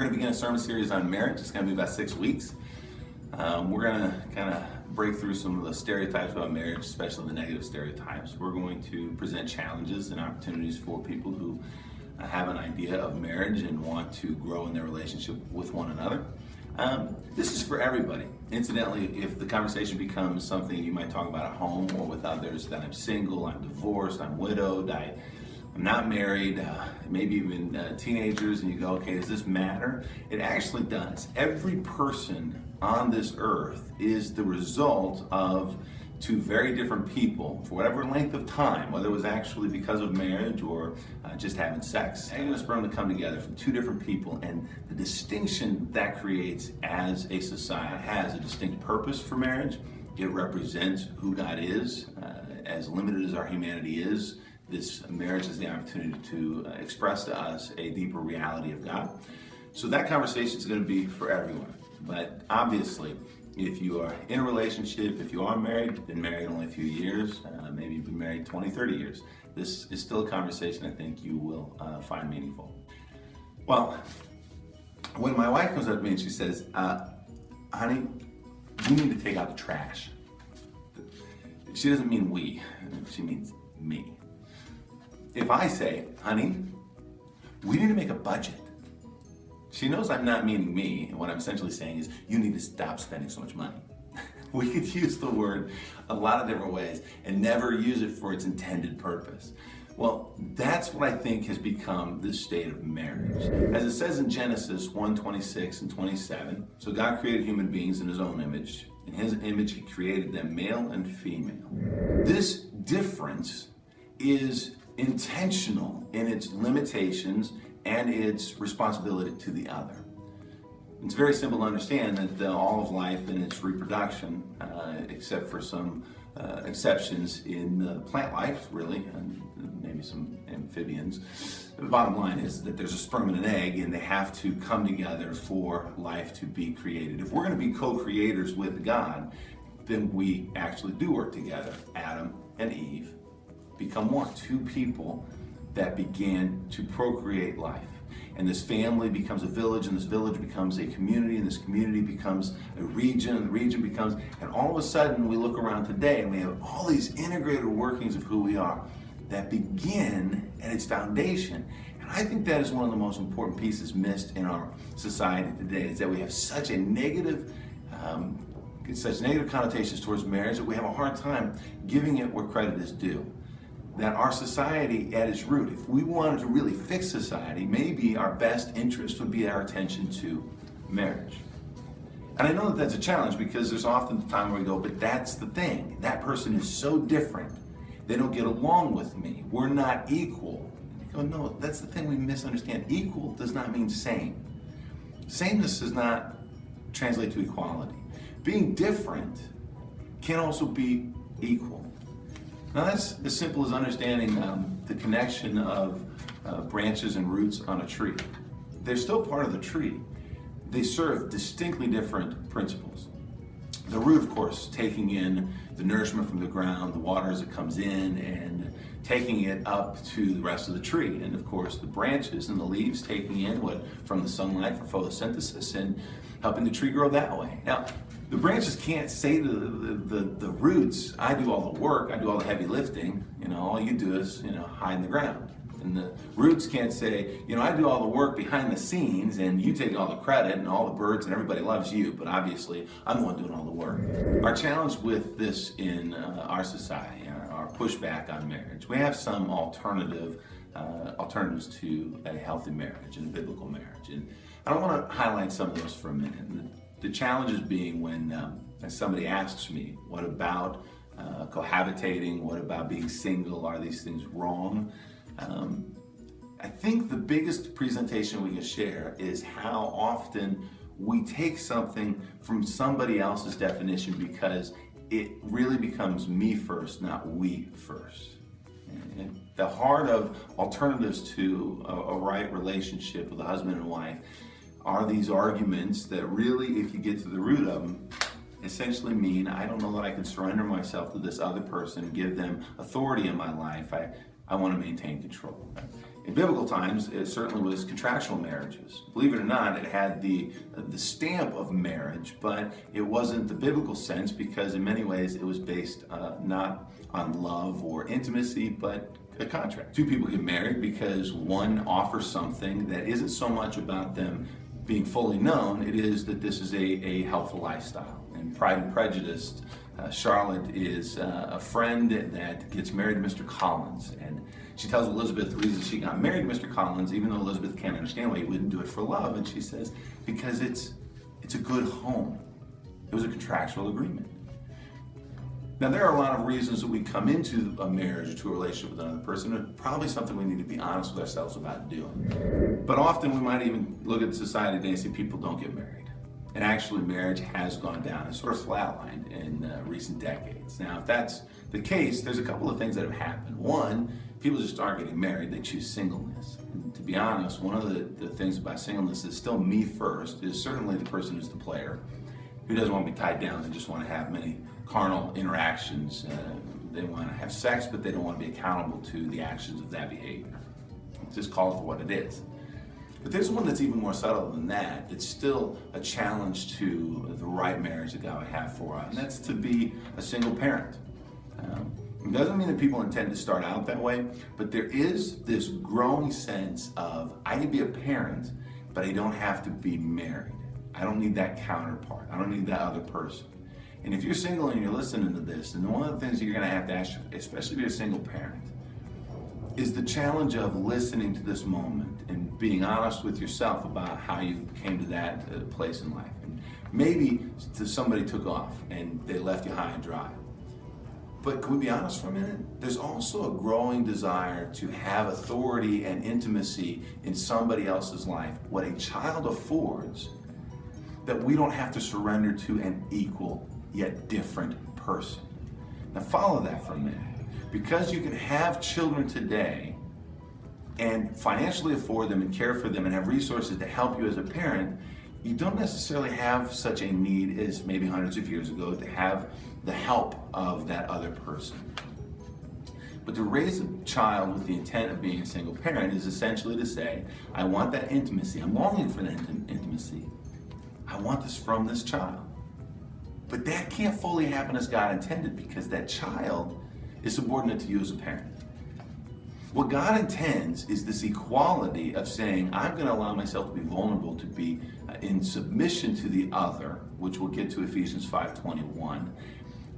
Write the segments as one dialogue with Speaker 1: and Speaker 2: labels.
Speaker 1: We're going to begin a sermon series on marriage. It's going to be about 6 weeks. We're going to kind of break through some of the stereotypes about marriage, especially the negative stereotypes. We're going to present challenges and opportunities for people who have an idea of marriage and want to grow in their relationship with one another. This is for everybody. Incidentally, if the conversation becomes something you might talk about at home or with others, that I'm single, I'm divorced, I'm widowed, I'm not married, maybe even teenagers, and you go, okay, does this matter? It actually does. Every person on this earth is the result of two very different people for whatever length of time, whether it was actually because of marriage or just having sex. Egg and sperm to come together from two different people, and the distinction that creates as a society has a distinct purpose for marriage. It represents who God is, as limited as our humanity is. This marriage is the opportunity to express to us a deeper reality of God. So that conversation is going to be for everyone. But obviously, if you are in a relationship, if you are married, been married only a few years, maybe you've been married 20, 30 years, this is still a conversation I think you will find meaningful. Well, when my wife comes up to me and she says, honey, we need to take out the trash. She doesn't mean we, she means me. If I say, honey, we need to make a budget, she knows I'm not meaning me, and what I'm essentially saying is, you need to stop spending so much money. We could use the word a lot of different ways and never use it for its intended purpose. Well, that's what I think has become the state of marriage. As it says in Genesis 1:26 and 27, so God created human beings in his own image. In his image, he created them male and female. This difference is intentional in its limitations and its responsibility to the other. It's very simple to understand that all of life and its reproduction, except for some exceptions in plant life, really, and maybe some amphibians, the bottom line is that there's a sperm and an egg, and they have to come together for life to be created. If we're going to be co-creators with God, then we actually do work together. Adam and Eve become one, two people that began to procreate life. And this family becomes a village, and this village becomes a community, and this community becomes a region, and the region becomes, and all of a sudden we look around today and we have all these integrated workings of who we are that begin at its foundation. And I think that is one of the most important pieces missed in our society today, is that we have such negative connotations towards marriage that we have a hard time giving it where credit is due. That our society at its root, if we wanted to really fix society, maybe our best interest would be our attention to marriage. And I know that that's a challenge, because there's often the time where we go, but that's the thing. That person is so different. They don't get along with me. We're not equal. And you go, no, that's the thing we misunderstand. Equal does not mean same. Sameness does not translate to equality. Being different can also be equal. Now that's as simple as understanding the connection of branches and roots on a tree. They're still part of the tree. They serve distinctly different principles. The root, of course, taking in the nourishment from the ground, the water as it comes in, and taking it up to the rest of the tree. And of course, the branches and the leaves taking in what from the sunlight for photosynthesis and helping the tree grow that way. Now, the branches can't say to the roots, I do all the work, I do all the heavy lifting, all you do is, hide in the ground. And the roots can't say, I do all the work behind the scenes and you take all the credit and all the birds and everybody loves you, but obviously I'm the one doing all the work. Our challenge with this in our society, our pushback on marriage, we have some alternatives to a healthy marriage and a biblical marriage. And I want to highlight some of those for a minute. The challenges being when somebody asks me, what about cohabitating? What about being single? Are these things wrong? I think the biggest presentation we can share is how often we take something from somebody else's definition because it really becomes me first, not we first. And the heart of alternatives to a right relationship with a husband and wife are these arguments that really, if you get to the root of them, essentially mean I don't know that I can surrender myself to this other person and give them authority in my life. I want to maintain control. In biblical times, it certainly was contractual marriages. Believe it or not, it had the stamp of marriage, but it wasn't the biblical sense because in many ways it was based not on love or intimacy, but a contract. Two people get married because one offers something that isn't so much about them being fully known, it is that this is a helpful lifestyle. In Pride and Prejudice, Charlotte is a friend that gets married to Mr. Collins, and she tells Elizabeth the reason she got married to Mr. Collins, even though Elizabeth can't understand why he wouldn't do it for love, and she says, because it's a good home. It was a contractual agreement. Now, there are a lot of reasons that we come into a marriage or to a relationship with another person, and probably something we need to be honest with ourselves about doing. But often we might even look at society today and say people don't get married. And actually, marriage has gone down and sort of flatlined in recent decades. Now, if that's the case, there's a couple of things that have happened. One, people just aren't getting married, they choose singleness. And to be honest, one of the things about singleness is still me first, is certainly the person who's the player, who doesn't want to be tied down, they just want to have many carnal interactions. They want to have sex, but they don't want to be accountable to the actions of that behavior. It just calls for what it is. But there's one that's even more subtle than that. It's still a challenge to the right marriage that God would have for us, and that's to be a single parent. It doesn't mean that people intend to start out that way, but there is this growing sense of, I can be a parent, but I don't have to be married. I don't need that counterpart. I don't need that other person. And if you're single and you're listening to this, and one of the things that you're going to have to ask, especially if you're a single parent, is the challenge of listening to this moment and being honest with yourself about how you came to that place in life. And maybe somebody took off and they left you high and dry. But can we be honest for a minute? There's also a growing desire to have authority and intimacy in somebody else's life. What a child affords, that we don't have to surrender to an equal yet different person. Now follow that for a minute. Because you can have children today and financially afford them and care for them and have resources to help you as a parent, you don't necessarily have such a need as maybe hundreds of years ago to have the help of that other person. But to raise a child with the intent of being a single parent is essentially to say, I want that intimacy. I'm longing for that intimacy. I want this from this child. But that can't fully happen as God intended because that child is subordinate to you as a parent. What God intends is this equality of saying, I'm going to allow myself to be vulnerable, to be in submission to the other, which we'll get to Ephesians 5:21,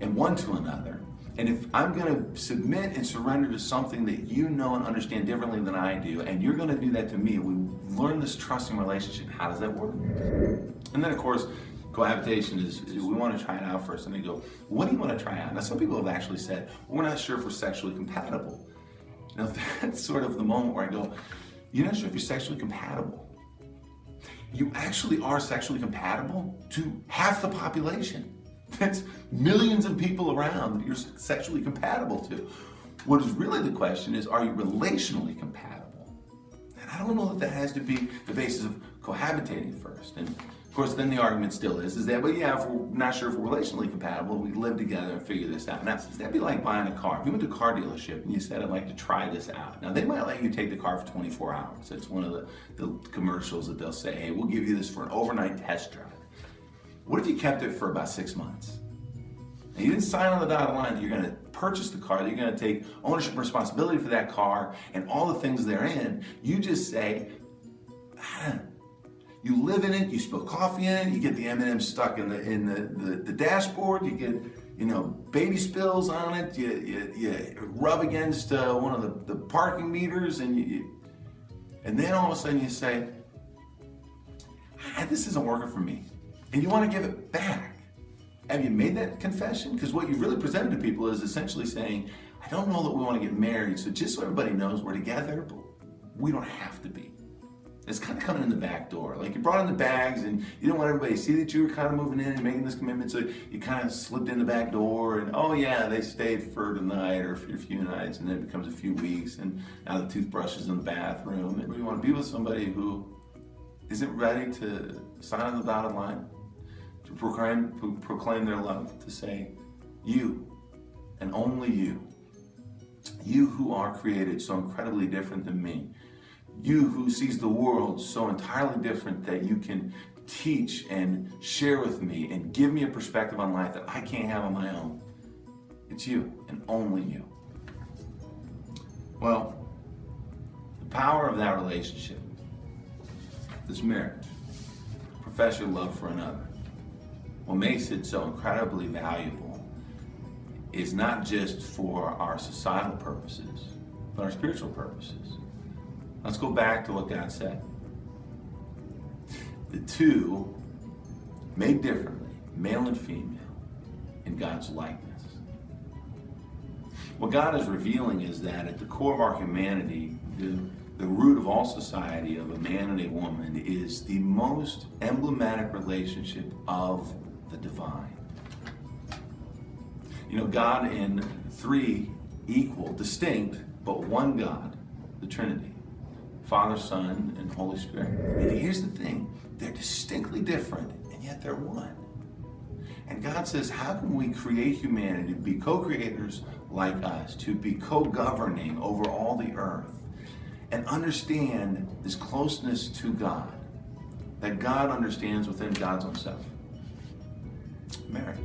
Speaker 1: and one to another. And if I'm going to submit and surrender to something that you know and understand differently than I do, and you're going to do that to me, we learn this trusting relationship. How does that work? And then, of course, cohabitation is we want to try it out first. And they go, what do you want to try out? Now, some people have actually said, well, we're not sure if we're sexually compatible. Now, that's sort of the moment where I go, you're not sure if you're sexually compatible. You actually are sexually compatible to half the population. That's millions of people around that you're sexually compatible to. What is really the question is, are you relationally compatible? And I don't know that has to be the basis of cohabitating first. And of course, then the argument still is that, well, yeah, if we're not sure if we're relationally compatible, we live together and figure this out. Now, that'd be like buying a car. If you went to a car dealership and you said, I'd like to try this out. Now, they might let you take the car for 24 hours. It's one of the commercials that they'll say, hey, we'll give you this for an overnight test drive. What if you kept it for about 6 months? And you didn't sign on the dotted line that you're going to purchase the car, that you're going to take ownership and responsibility for that car and all the things therein. You just say, you live in it, you spill coffee in it, you get the M&Ms stuck in the dashboard, you get baby spills on it, you rub against one of the parking meters, and then all of a sudden you say, this isn't working for me, and you want to give it back. Have you made that confession? Because what you've really presented to people is essentially saying, I don't know that we want to get married, so just so everybody knows we're together, but we don't have to be. It's kind of coming in the back door. Like you brought in the bags and you didn't want everybody to see that you were kind of moving in and making this commitment, so you kind of slipped in the back door and, oh yeah, they stayed for tonight or for a few nights, and then it becomes a few weeks, and now the toothbrush is in the bathroom. And you want to be with somebody who isn't ready to sign on the dotted line, to proclaim their love, to say, you and only you You who are created so incredibly different than me. You who sees the world so entirely different that you can teach and share with me and give me a perspective on life that I can't have on my own. It's you and only you. Well, the power of that relationship, this marriage, profess your love for another. What makes it so incredibly valuable is not just for our societal purposes, but our spiritual purposes. Let's go back to what God said. The two made differently, male and female, in God's likeness. What God is revealing is that at the core of our humanity, the root of all society of a man and a woman is the most emblematic relationship of the divine. You know, God in three equal, distinct, but one God, the Trinity. Father, Son, and Holy Spirit. And here's the thing, they're distinctly different, and yet they're one. And God says, how can we create humanity to be co-creators like us, to be co-governing over all the earth, and understand this closeness to God, that God understands within God's own self? Marriage.